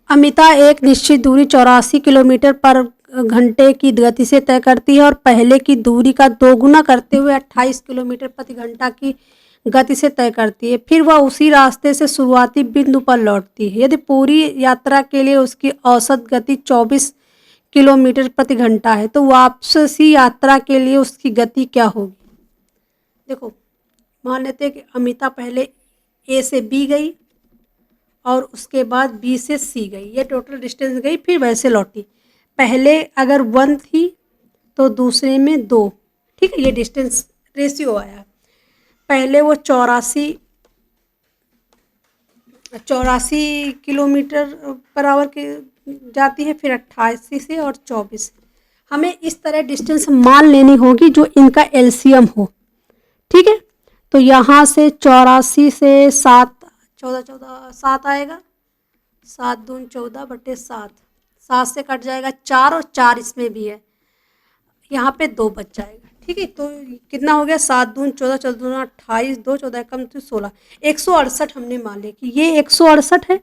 अमिता एक निश्चित दूरी 84 किलोमीटर पर घंटे की गति से तय करती है और पहले की दूरी का दोगुना करते हुए 28 किलोमीटर प्रति घंटा की गति से तय करती है। फिर वह उसी रास्ते से शुरुआती बिंदु पर लौटती है। यदि पूरी यात्रा के लिए उसकी औसत गति 24 किलोमीटर प्रति घंटा है तो वापसी यात्रा के लिए उसकी गति क्या होगी? देखो, मान लेते हैं कि अमिता पहले ए से बी गई और उसके बाद बी से सी गई, ये टोटल डिस्टेंस गई, फिर वैसे लौटी। पहले अगर 1 थी तो दूसरे में 2, ठीक है, ये डिस्टेंस रेशियो आया। पहले वो 84 किलोमीटर पर आवर के जाती है, फिर 88 से और 24। हमें इस तरह डिस्टेंस मान लेनी होगी जो इनका एलसीएम हो, ठीक है। तो यहाँ से 84 से 7 7 आएगा, 7 दून 14 बटे 7, 7 से कट जाएगा 4 और 4 इसमें भी है, यहाँ पे 2 बच जाएगा, ठीक है। तो कितना हो गया, 7 दून 14, 14 दून 28, 2 14 कम तो 16, 168 हमने मान लिया कि ये 168 है,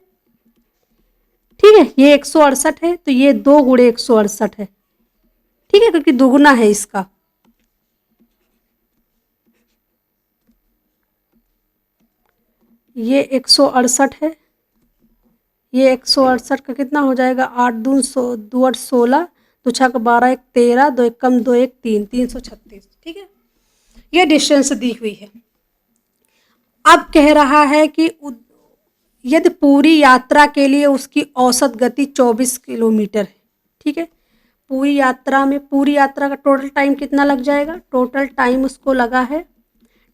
ठीक है, ये 168 है, तो ये 2 गुणे 168 है, ठीक है, क्योंकि दोगुना है इसका। ये 168 है, ये 168 का कितना हो जाएगा, 8 दून 2 8 16, 2 6 12 1 13, 2 1 कम 2 1 3, 336, ठीक है। ये डिस्टेंस दी हुई है। अब कह रहा है कि यदि पूरी यात्रा के लिए उसकी औसत गति 24 किलोमीटर है, ठीक है। पूरी यात्रा का टोटल टाइम कितना लग जाएगा, टोटल टाइम उसको लगा है,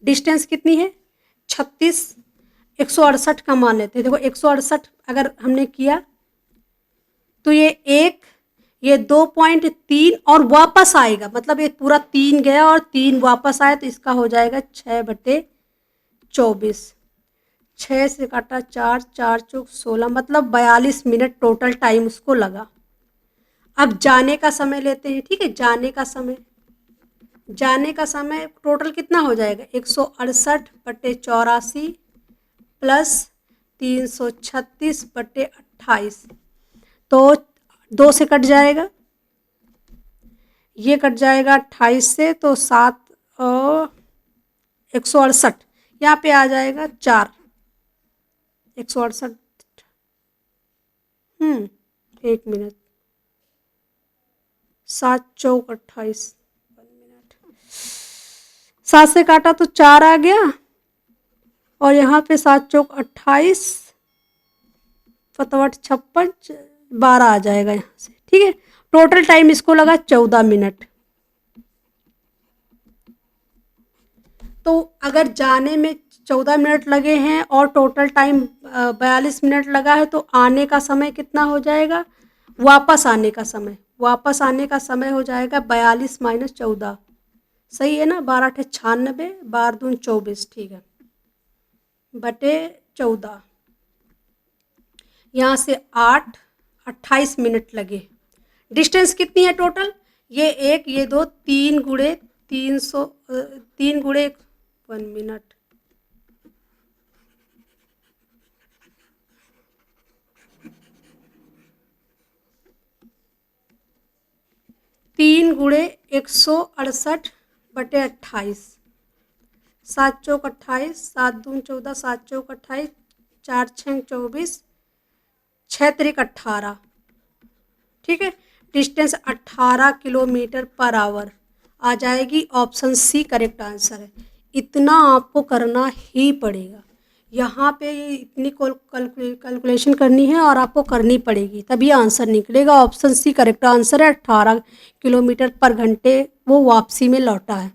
डिस्टेंस कितनी है 36, 168 का मान लेते हैं। देखो 168 अगर हमने किया तो ये 2.3 और वापस आएगा, मतलब ये पूरा 3 गया और 3 वापस आया, तो इसका हो जाएगा 6/24। 6 से काटा 4, 4 चौक 16, मतलब 42 मिनट टोटल टाइम उसको लगा। अब जाने का समय लेते हैं, ठीक है। जाने का समय टोटल कितना हो जाएगा, 168/84 प्लस 336/28, तो 2 से कट जाएगा, ये कट जाएगा 28 से, तो 7 और 168, यहाँ पे आ जाएगा 4, 168, 1 मिनट, 7 चौक 28, 1 मिनट, 7 से काटा तो 4 आ गया और यहाँ पे 7 चौक 28, 57 56, 12 आ जाएगा यहाँ से, ठीक है। टोटल टाइम इसको लगा 14 मिनट। तो अगर जाने में 14 मिनट लगे हैं और टोटल टाइम 42 मिनट लगा है, तो आने का समय कितना हो जाएगा, वापस आने का समय हो जाएगा 42 - 14, सही है ना, 12 × 8 = 96, 12 दून 24, ठीक है, बटे 14, यहाँ से 8, 28 मिनट लगे। डिस्टेंस कितनी है टोटल, ये 1, ये 2, 3 गुणे 300, 3 गुणे 1 मिनट, 3 गुणे 168/28, 7 चौक 28, 7 दून 14, 7 चौक 28, 4 6 24, 6 त्रिक 18, ठीक है। डिस्टेंस 18 किलोमीटर पर आवर आ जाएगी। ऑप्शन सी करेक्ट आंसर है। इतना आपको करना ही पड़ेगा, यहाँ पे ये इतनी कैलकुलेशन करनी है और आपको करनी पड़ेगी, तभी आंसर निकलेगा। ऑप्शन सी करेक्ट आंसर है, 18 किलोमीटर पर घंटे वो वापसी में लौटा है।